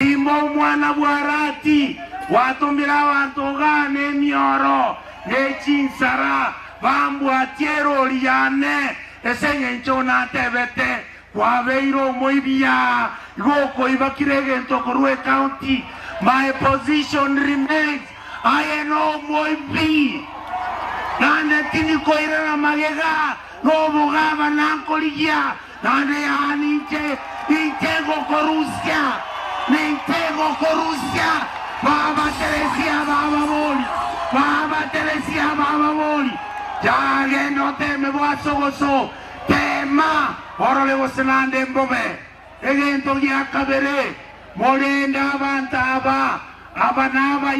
Imbo mwana bwarati watumbira abantu gane mioro nechinsara bambu atiero liane esenye nchona tebete kwa veiro moibia goko ibakirege ntokorue county. My position remains I know moibi nane tini koira magega no bugaba nankoligia nane aninche intego korusya Nintego Corussia, Baba Teresia Baba Moli, Baba Teresia Baba Moli, Jage no teme boaso gozo, tema, ora le vosenande mbobe, egento yakabere, molenda abantaba, abanaba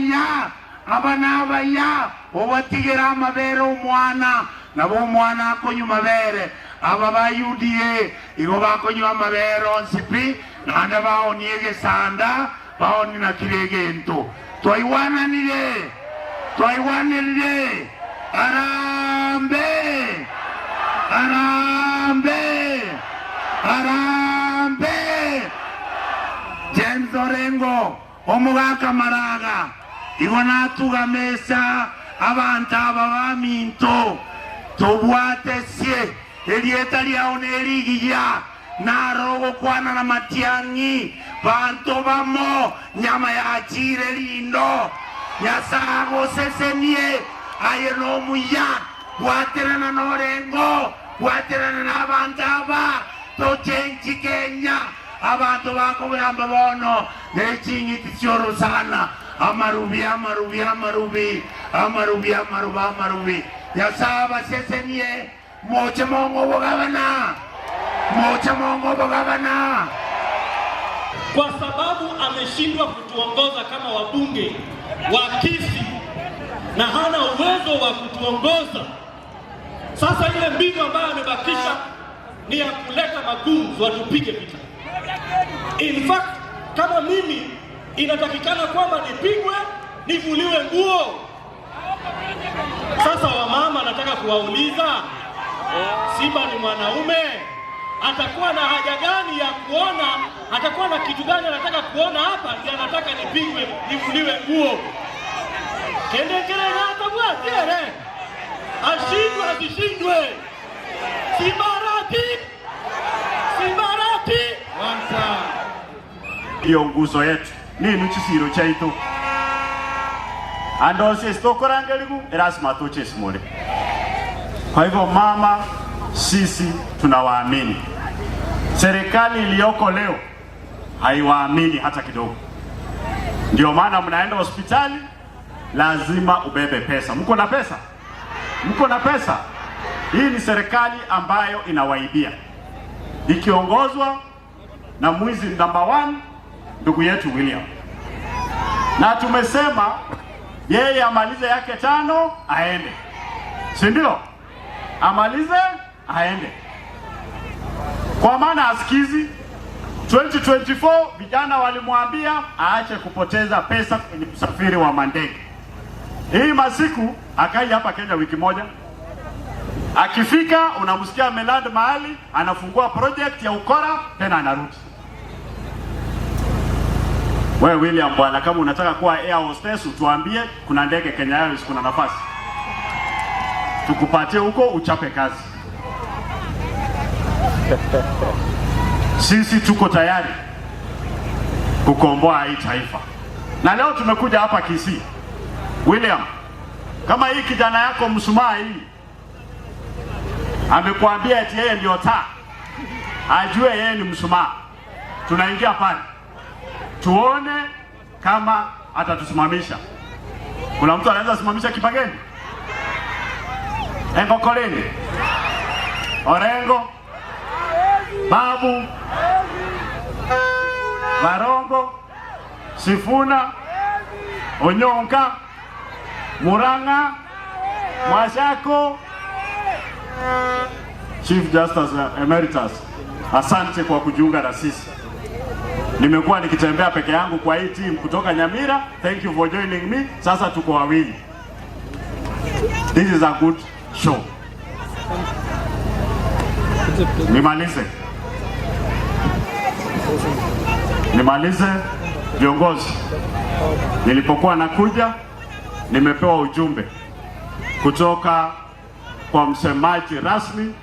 ya, obatigera mabere omwana, nabo omwana akonyu mabere, ababa UDA, igo bakonyu mabere onsipi, nanda bao niege sanda, bao nina kiregento. Toiwana nile, Arambe, James Orengo, omugaka maraga, igona tugamesa, abanta babaminto, tobuate sie, elieta liaone eligia, narogo kwana na matiangi banto bamo nyama ya chire lindo nyasago sesenie ayeno muya waterana norengo waterana na bantaba to chenchi Kenya abantu bako bamba bono nechingi tichoro sana amarubi nyasaba sesenie moche mongo bogabana kwa sababu ameshindwa kutuongoza kama wabunge wa Kisii na hana uwezo wa kutuongoza. Sasa ile mbinu ambayo amebakisha ni ya kuleta magunzu watupige vita. In fact, kama mimi inatakikana kwamba nipigwe, nivuliwe nguo. Sasa wamama nataka kuwauliza, Simba ni mwanaume, atakuwa na haja gani ya kuona, atakuwa na kitu gani anataka kuona hapa, ndiye anataka nipigwe, nivuliwe nguo. Kendekele hata bwa tere. Ashindwe asishindwe. Simbarati. Wanta. Iyo nguzo yetu ni nuchisiro chaito. Andose stokorangeligu erasma toche simole. Kwa hivyo mama, sisi tunawaamini. Serikali iliyoko leo haiwaamini hata kidogo. Ndio maana mnaenda hospitali lazima ubebe pesa. Mko na pesa? Mko na pesa? Hii ni serikali ambayo inawaibia, ikiongozwa na mwizi number 1 ndugu yetu William. Na tumesema yeye amalize yake 5 aende, si ndio? Amalize aende, kwa maana asikizi. 2024 vijana walimwambia aache kupoteza pesa kwenye usafiri wa mandege. Hii masiku akai hapa Kenya wiki moja, akifika unamsikia ameland mahali anafungua project ya ukora tena anarudi. Wewe William bwana, kama unataka kuwa air hostess utuambie, kuna ndege Kenya Airways kuna nafasi, tukupatie huko uchape kazi. Sisi tuko tayari kukomboa hii taifa. Na leo tumekuja hapa Kisii. William, kama hii kijana yako msumaa hii amekuambia eti yeye ndio taa, ajue yeye ni msumaa, tunaingia pale tuone kama atatusimamisha. Kuna mtu anaweza simamisha Kipageni? Engokoleni, Orengo, Babu, Barongo, Sifuna, Onyonka, Muranga, Mwashako, Chief Justice Emeritus, asante kwa kujiunga na sisi. Nimekuwa nikitembea peke yangu kwa hii team kutoka Nyamira. Thank you for joining me. Sasa tuko wawili. This is a good show. Nimalize. Viongozi, nilipokuwa nakuja nimepewa ujumbe kutoka kwa msemaji rasmi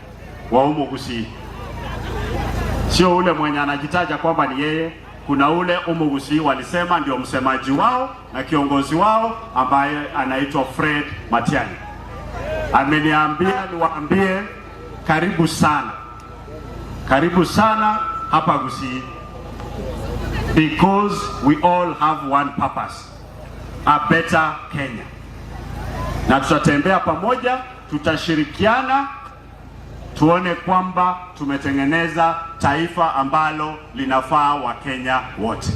wa Umo Gusii. Sio ule mwenye anajitaja kwamba ni yeye. Kuna ule Umo Gusii walisema ndio msemaji wao na kiongozi wao ambaye anaitwa Fred Matiang'i. Ameniambia niwaambie karibu sana hapa Gusii, because we all have one purpose, a better Kenya. Na tutatembea pamoja, tutashirikiana, tuone kwamba tumetengeneza taifa ambalo linafaa Wakenya wote.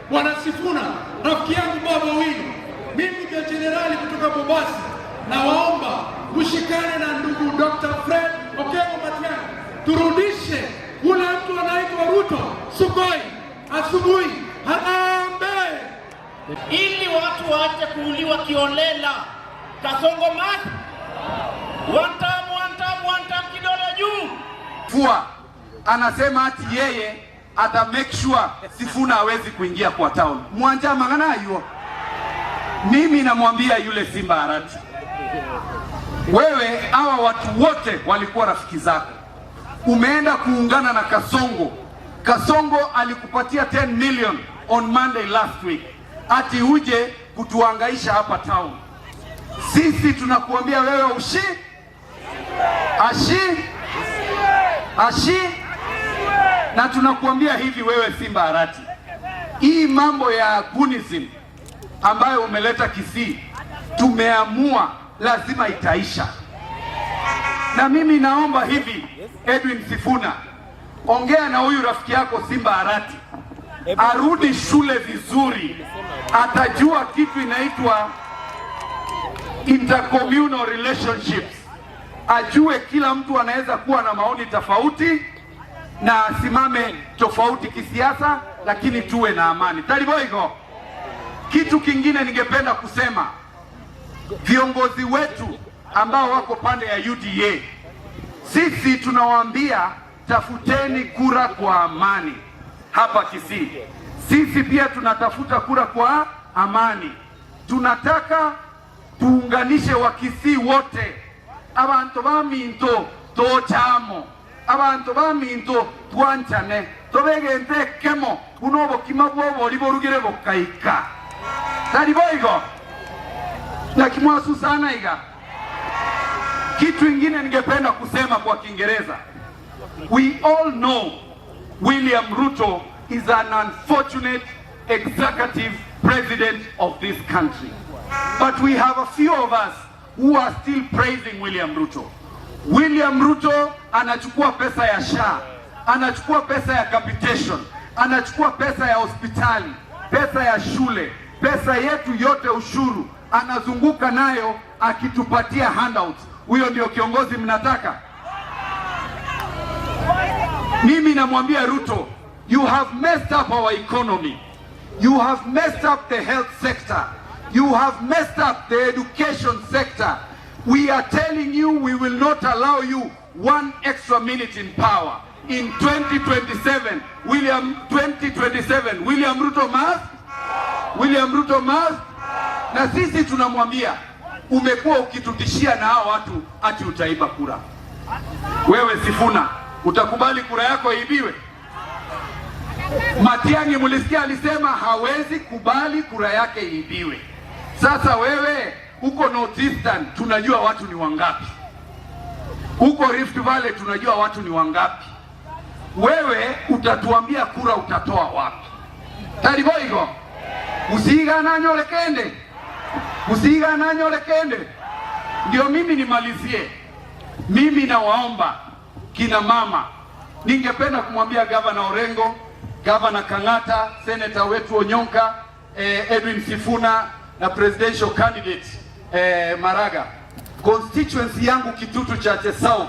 Bwana Sifuna, rafiki yangu Baba Owino, mimi ndio jenerali kutoka Mombasa, na waomba ushikane na ndugu Dr. Fred Okengo Matiang'i, turudishe ule mtu anaitwa Ruto Sugoi asubuhi harambee, ili watu waache kuuliwa kiolela. Kasongo Math, one time kidole juu. Fua anasema ati yeye ata make sure Sifuna hawezi kuingia kwa town. Mwanja magana hiyo. Mimi namwambia yule Simba Arati, wewe hawa watu wote walikuwa rafiki zako, umeenda kuungana na Kasongo. Kasongo alikupatia 10 million on Monday last week ati uje kutuangaisha hapa town. Sisi tunakuambia wewe ashi na tunakuambia hivi, wewe Simba Arati, hii mambo ya gunism ambayo umeleta Kisii, tumeamua lazima itaisha. Na mimi naomba hivi, Edwin Sifuna, ongea na huyu rafiki yako Simba Arati, arudi shule vizuri, atajua kitu inaitwa intercommunal relationships, ajue kila mtu anaweza kuwa na maoni tofauti na asimame tofauti kisiasa, lakini tuwe na amani. Taliboigo. Kitu kingine ningependa kusema, viongozi wetu ambao wako pande ya UDA, sisi tunawaambia tafuteni kura kwa amani hapa Kisii. Sisi pia tunatafuta kura kwa amani. Tunataka tuunganishe Wakisii wote, abantu baminto tochamo, abantu baminto twanchane, tobegente kemo bunobo kimabwo liborugire bokaika. Taliboigo na kimwasu sana iga. Kitu ingine ningependa kusema kwa Kiingereza, we all know William Ruto is an unfortunate executive president of this country, but we have a few of us who are still praising William Ruto. William Ruto anachukua pesa ya SHA, anachukua pesa ya capitation, anachukua pesa ya hospitali, pesa ya shule, pesa yetu yote ushuru, anazunguka nayo akitupatia handouts. Huyo ndio kiongozi mnataka? Mimi namwambia Ruto, you have messed up our economy. You have messed up the health sector. You have messed up the education sector. We are telling you we will not allow you one extra minute in power. In 2027, William Ruto must. William Ruto must. Na sisi tunamwambia, umekuwa ukitutishia na hao watu ati utaiba kura. Wewe Sifuna, utakubali kura yako ibiwe? Matiang'i mulisikia alisema hawezi kubali kura yake ibiwe. Sasa wewe uko North Eastern, tunajua watu ni wangapi. Uko Rift Valley, tunajua watu ni wangapi. Wewe utatuambia kura utatoa wapi? Taliboigo. Musiga nanyo lekende. Ndio mimi nimalizie. Mimi nawaomba kina mama, ningependa kumwambia Gavana Orengo, Gavana Kang'ata, Senator wetu Onyonka, Edwin Sifuna na presidential candidate Maraga, constituency yangu Kitutu Chache South